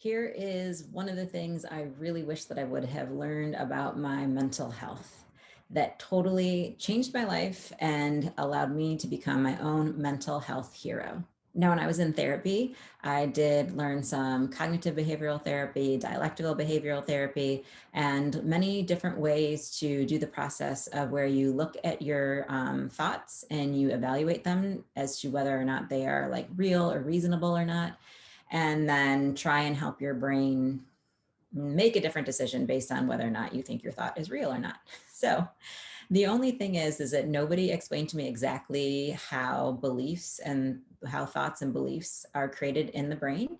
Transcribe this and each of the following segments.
Here is one of the things I really wish that I would have learned about my mental health that totally changed my life and allowed me to become my own mental health hero. Now, when I was in therapy, I did learn some cognitive behavioral therapy, dialectical behavioral therapy, and many different ways to do the process of where you look at your thoughts and you evaluate them as to whether or not they are like real or reasonable or not, and then try and help your brain make a different decision based on whether or not you think your thought is real or not. So the only thing is that nobody explained to me exactly how beliefs and how thoughts and beliefs are created in the brain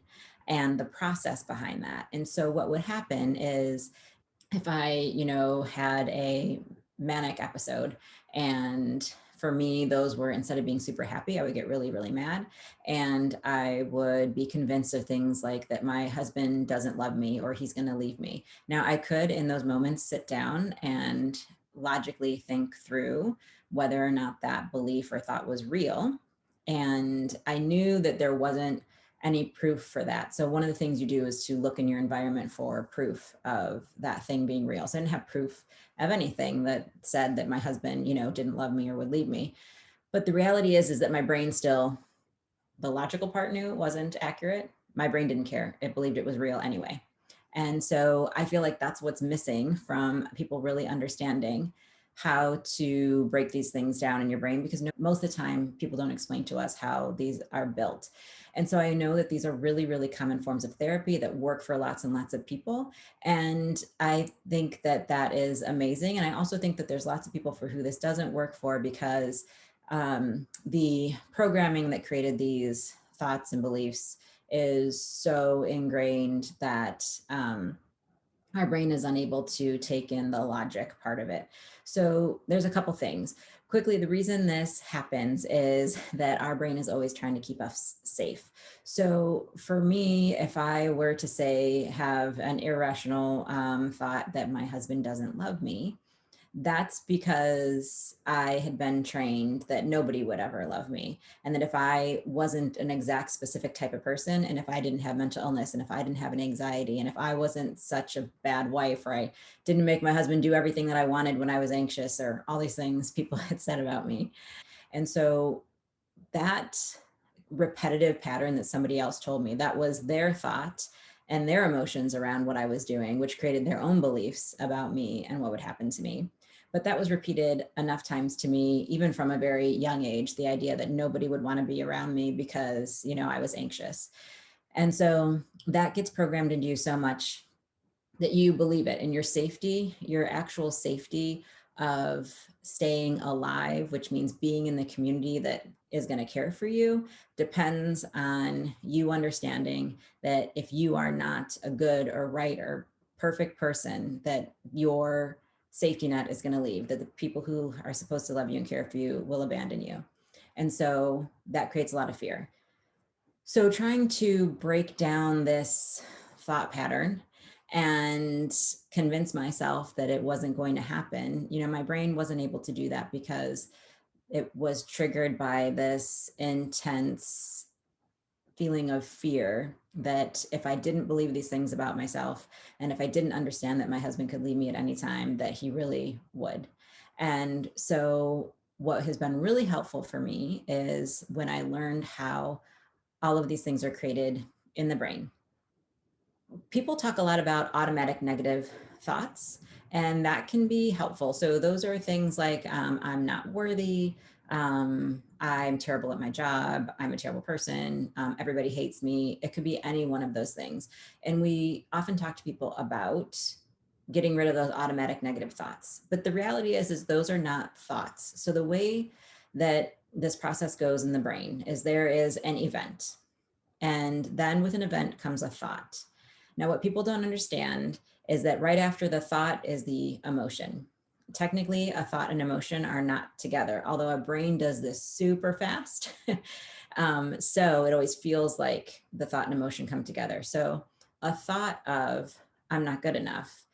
and the process behind that. And so what would happen is if I, had a manic episode, and for me, those were, instead of being super happy, I would get really, really mad. And I would be convinced of things like that my husband doesn't love me or he's going to leave me. Now, I could, in those moments, sit down and logically think through whether or not that belief or thought was real. And I knew that there wasn't any proof for that. So one of the things you do is to look in your environment for proof of that thing being real. So I didn't have proof of anything that said that my husband, didn't love me or would leave me. But the reality is that my brain still, the logical part knew it wasn't accurate. My brain didn't care. It believed it was real anyway. And so I feel like that's what's missing from people really understanding how to break these things down in your brain, because most of the time people don't explain to us how these are built. And so I know that these are really, really common forms of therapy that work for lots and lots of people. And I think that that is amazing. And I also think that there's lots of people for who this doesn't work for, because the programming that created these thoughts and beliefs is so ingrained that our brain is unable to take in the logic part of it. So there's a couple things. Quickly, the reason this happens is that our brain is always trying to keep us safe. So for me, if I were to say have an irrational thought that my husband doesn't love me, that's because I had been trained that nobody would ever love me. And that if I wasn't an exact specific type of person, and if I didn't have mental illness, and if I didn't have an anxiety, and if I wasn't such a bad wife, or I didn't make my husband do everything that I wanted when I was anxious, or all these things people had said about me. And so that repetitive pattern that somebody else told me, that was their thought and their emotions around what I was doing, which created their own beliefs about me and what would happen to me. But that was repeated enough times to me, even from a very young age, the idea that nobody would want to be around me because, I was anxious. And so that gets programmed into you so much that you believe it, and your safety, your actual safety of staying alive, which means being in the community that is going to care for you, depends on you understanding that if you are not a good or right or perfect person, that your safety net is going to leave, that the people who are supposed to love you and care for you will abandon you. And so that creates a lot of fear. So trying to break down this thought pattern and convince myself that it wasn't going to happen, my brain wasn't able to do that because it was triggered by this intense feeling of fear that if I didn't believe these things about myself, and if I didn't understand that my husband could leave me at any time, that he really would. And so what has been really helpful for me is when I learned how all of these things are created in the brain. People talk a lot about automatic negative thoughts, and that can be helpful. So those are things like I'm not worthy, I'm terrible at my job, I'm a terrible person, everybody hates me. It could be any one of those things. And we often talk to people about getting rid of those automatic negative thoughts. But the reality is those are not thoughts. So the way that this process goes in the brain is there is an event, and then with an event comes a thought. Now, what people don't understand is that right after the thought is the emotion. Technically, a thought and emotion are not together, although our brain does this super fast. So it always feels like the thought and emotion come together. So a thought of, I'm not good enough,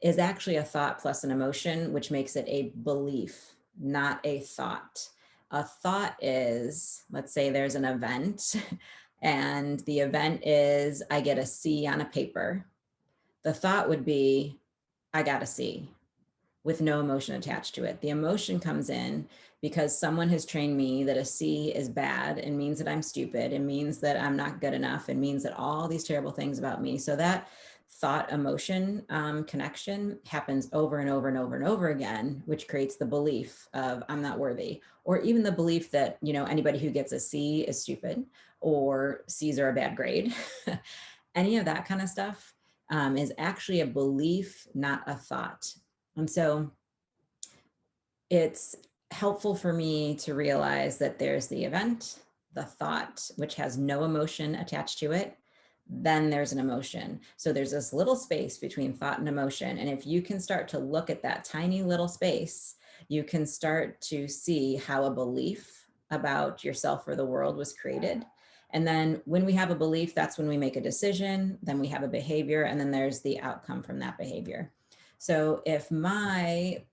is actually a thought plus an emotion, which makes it a belief, not a thought. A thought is, let's say there's an event and the event is I get a C on a paper, the thought would be, I got a C, with no emotion attached to it. The emotion comes in because someone has trained me that a C is bad and means that I'm stupid. It means that I'm not good enough. It means that all these terrible things about me. So that thought emotion connection happens over and over and over and over again, which creates the belief of I'm not worthy, or even the belief that, you know, anybody who gets a C is stupid, or C's are a bad grade. Any of that kind of stuff is actually a belief, not a thought. And so it's helpful for me to realize that there's the event, the thought, which has no emotion attached to it. Then there's an emotion. So there's this little space between thought and emotion. And if you can start to look at that tiny little space, you can start to see how a belief about yourself or the world was created. And then when we have a belief, that's when we make a decision, then we have a behavior, and then there's the outcome from that behavior. So if my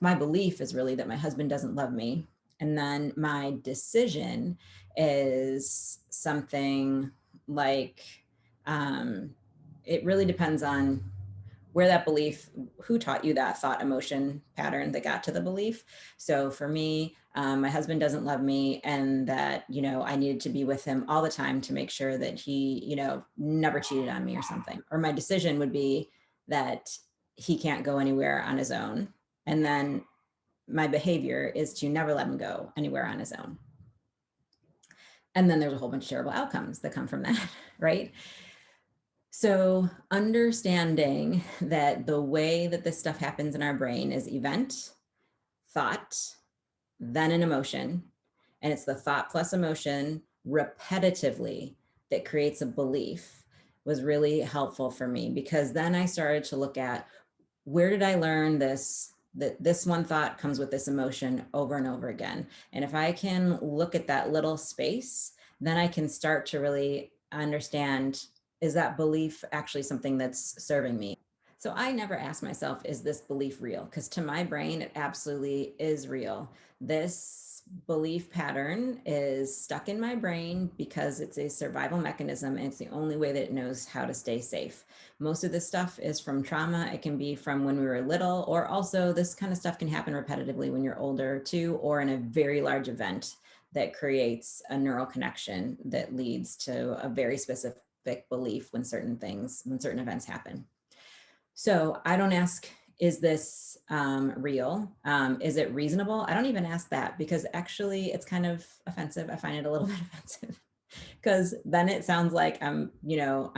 belief is really that my husband doesn't love me, and then my decision is something like, it really depends on where that belief, who taught you that thought emotion pattern that got to the belief. So for me, my husband doesn't love me, and that, you know, I needed to be with him all the time to make sure that he, you know, never cheated on me or something. Or my decision would be that he can't go anywhere on his own. And then my behavior is to never let him go anywhere on his own. And then there's a whole bunch of terrible outcomes that come from that, right? So understanding that the way that this stuff happens in our brain is event, thought, then an emotion. And it's the thought plus emotion repetitively that creates a belief was really helpful for me, because then I started to look at, where did I learn this, that this one thought comes with this emotion over and over again. And if I can look at that little space, then I can start to really understand, is that belief actually something that's serving me? So I never ask myself, is this belief real? Because to my brain, it absolutely is real. This belief pattern is stuck in my brain because it's a survival mechanism, and it's the only way that it knows how to stay safe. Most of this stuff is from trauma. It can be from when we were little, or also this kind of stuff can happen repetitively when you're older too, or in a very large event that creates a neural connection that leads to a very specific belief when certain events happen. So I don't ask, is this real? Is it reasonable? I don't even ask that, because actually it's kind of offensive. I find it a little bit offensive, because then it sounds like I'm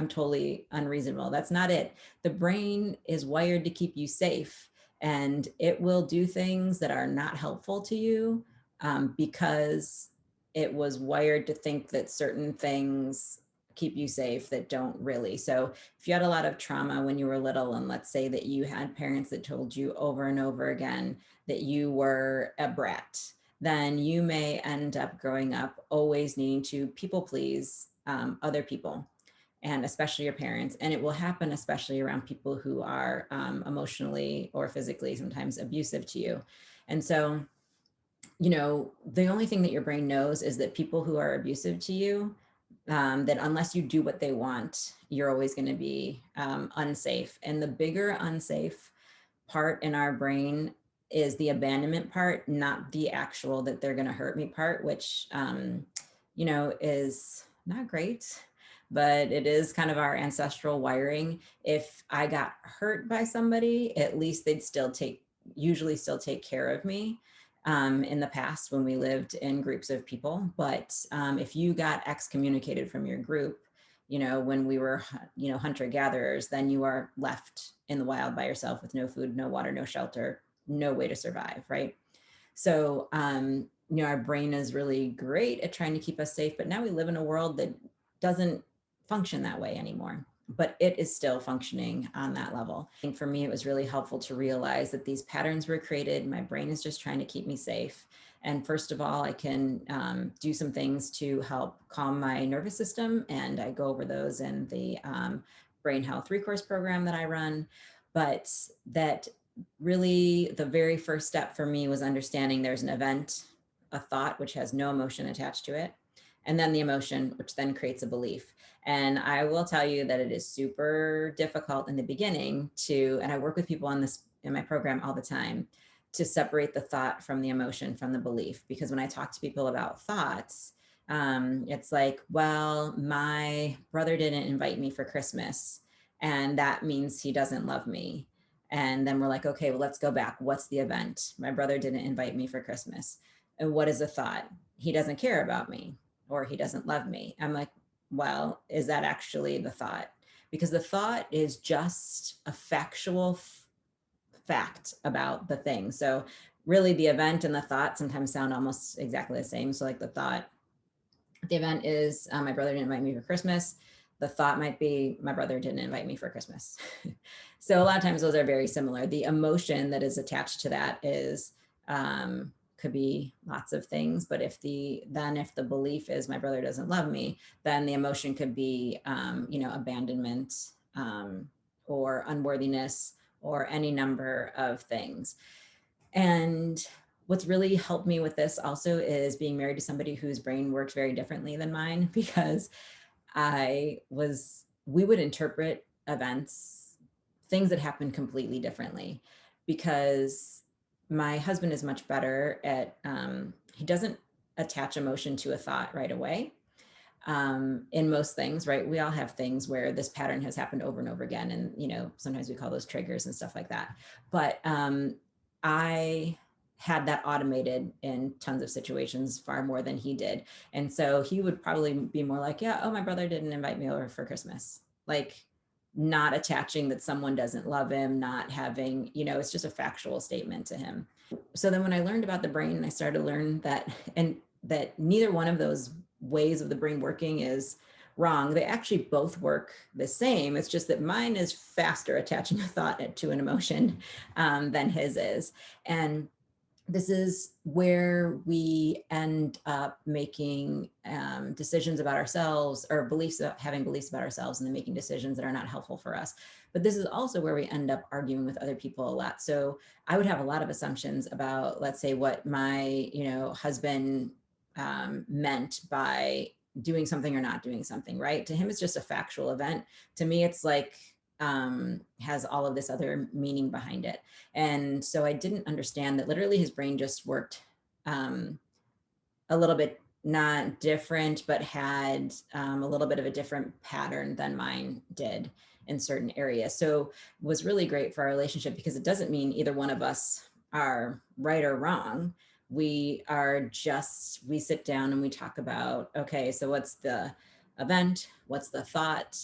totally unreasonable. That's not it. The brain is wired to keep you safe, and it will do things that are not helpful to you because it was wired to think that certain things keep you safe that don't really. So if you had a lot of trauma when you were little, and let's say that you had parents that told you over and over again that you were a brat, then you may end up growing up always needing to people please other people, and especially your parents. And it will happen especially around people who are emotionally or physically sometimes abusive to you. And so, you know, the only thing that your brain knows is that people who are abusive to you, that unless you do what they want, you're always going to be unsafe. And the bigger unsafe part in our brain is the abandonment part, not the actual that they're going to hurt me part, which, you know, is not great, but it is kind of our ancestral wiring. If I got hurt by somebody, at least they'd usually still take care of me. In the past when we lived in groups of people. But if you got excommunicated from your group, you know, when we were, you know, hunter gatherers, then you are left in the wild by yourself with no food, no water, no shelter, no way to survive, right? So, you know, our brain is really great at trying to keep us safe, but now we live in a world that doesn't function that way anymore, but it is still functioning on that level. I think for me, it was really helpful to realize that these patterns were created. My brain is just trying to keep me safe. And first of all, I can do some things to help calm my nervous system. And I go over those in the brain health recourse program that I run. But that really the very first step for me was understanding there's an event, a thought, which has no emotion attached to it. and then the emotion, which then creates a belief. And I will tell you that it is super difficult in the beginning to, and I work with people on this in my program all the time, to separate the thought from the emotion from the belief. Because when I talk to people about thoughts, it's like, well, my brother didn't invite me for Christmas, and that means he doesn't love me. And then we're like, okay, well, let's go back. What's the event? My brother didn't invite me for Christmas. And what is the thought? He doesn't care about me, or he doesn't love me. I'm like, well, is that actually the thought? Because the thought is just a factual fact about the thing. So really the event and the thought sometimes sound almost exactly the same. So like the event is my brother didn't invite me for Christmas. The thought might be my brother didn't invite me for Christmas. So a lot of times those are very similar. The emotion that is attached to that is could be lots of things, but if the belief is my brother doesn't love me, then the emotion could be abandonment, or unworthiness, or any number of things. And what's really helped me with this also is being married to somebody whose brain works very differently than mine, because we would interpret events, things that happen completely differently, because my husband is much better at, he doesn't attach emotion to a thought right away. In most things, right? We all have things where this pattern has happened over and over again. And, sometimes we call those triggers and stuff like that. But I had that automated in tons of situations far more than he did. And so he would probably be more like, yeah, oh, my brother didn't invite me over for Christmas. Like, not attaching that someone doesn't love him, not having, it's just a factual statement to him. So then when I learned about the brain, I started to learn that, and that neither one of those ways of the brain working is wrong. They actually both work the same. It's just that mine is faster attaching a thought to an emotion than his is. And this is where we end up making decisions about ourselves, or having beliefs about ourselves, and then making decisions that are not helpful for us. But this is also where we end up arguing with other people a lot. So I would have a lot of assumptions about, let's say, what my husband meant by doing something or not doing something, right? To him, it's just a factual event. To me, it's like has all of this other meaning behind it. And so I didn't understand that literally his brain just worked a little bit not different, but had a little bit of a different pattern than mine did in certain areas. So it was really great for our relationship, because it doesn't mean either one of us are right or wrong. We sit down and we talk about, okay, so what's the event? What's the thought?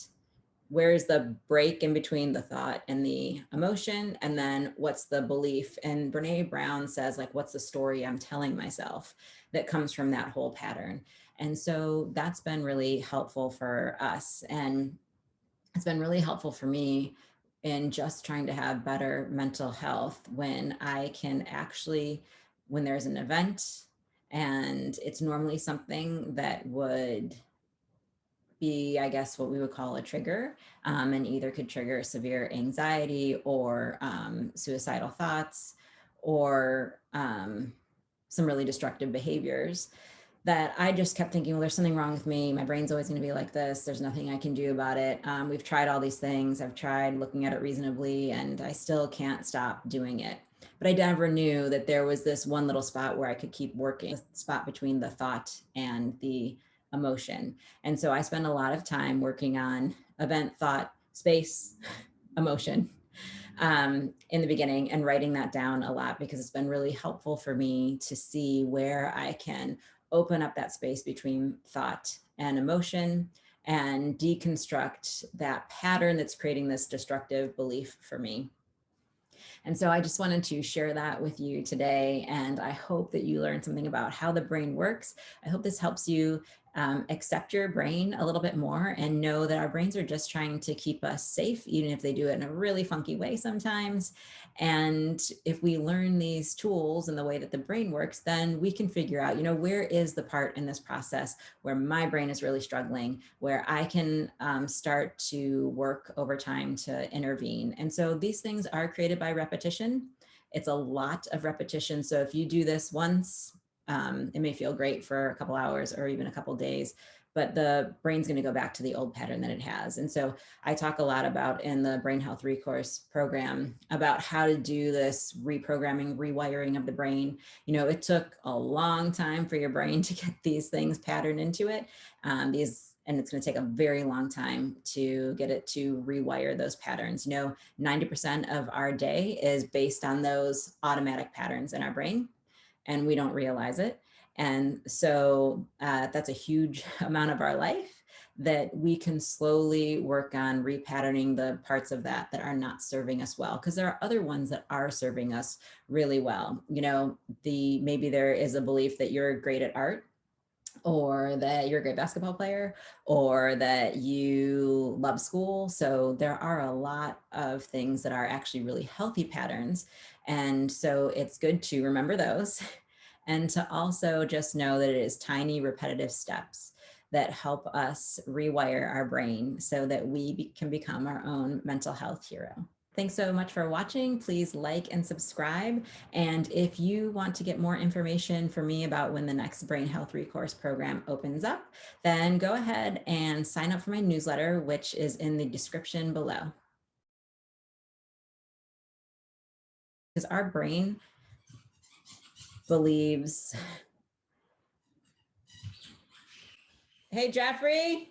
Where's the break in between the thought and the emotion? And then what's the belief? And Brene Brown says, like, what's the story I'm telling myself that comes from that whole pattern? And so that's been really helpful for us. And it's been really helpful for me in just trying to have better mental health, when I can actually, when there's an event, and it's normally something that would be, I guess, what we would call a trigger, and either could trigger severe anxiety, or suicidal thoughts, or some really destructive behaviors, that I just kept thinking, well, there's something wrong with me. My brain's always going to be like this. There's nothing I can do about it. We've tried all these things. I've tried looking at it reasonably, and I still can't stop doing it. But I never knew that there was this one little spot where I could keep working, the spot between the thought and the emotion. And so I spend a lot of time working on event, thought, space, emotion in the beginning, and writing that down a lot, because it's been really helpful for me to see where I can open up that space between thought and emotion, and deconstruct that pattern that's creating this destructive belief for me. And so I just wanted to share that with you today. And I hope that you learned something about how the brain works. I hope this helps you accept your brain a little bit more, and know that our brains are just trying to keep us safe, even if they do it in a really funky way sometimes. And if we learn these tools and the way that the brain works, then we can figure out, where is the part in this process where my brain is really struggling, where I can start to work over time to intervene. And so these things are created by repetition. It's a lot of repetition. So if you do this once, It may feel great for a couple hours or even a couple days, but the brain's going to go back to the old pattern that it has. And so I talk a lot about in the Brain Health Recourse program about how to do this reprogramming, rewiring of the brain. You know, it took a long time for your brain to get these things patterned into it. And it's going to take a very long time to get it to rewire those patterns. You know, 90% of our day is based on those automatic patterns in our brain, and we don't realize it. And so that's a huge amount of our life that we can slowly work on repatterning the parts of that that are not serving us well, because there are other ones that are serving us really well. You know, maybe there is a belief that you're great at art, or that you're a great basketball player, or that you love school. So there are a lot of things that are actually really healthy patterns. And so it's good to remember those and to also just know that it is tiny repetitive steps that help us rewire our brain so that we can become our own mental health hero. Thanks so much for watching. Please like and subscribe. And if you want to get more information from me about when the next Brain Health Recourse program opens up, then go ahead and sign up for my newsletter, which is in the description below. Because our brain believes. Hey, Jeffrey.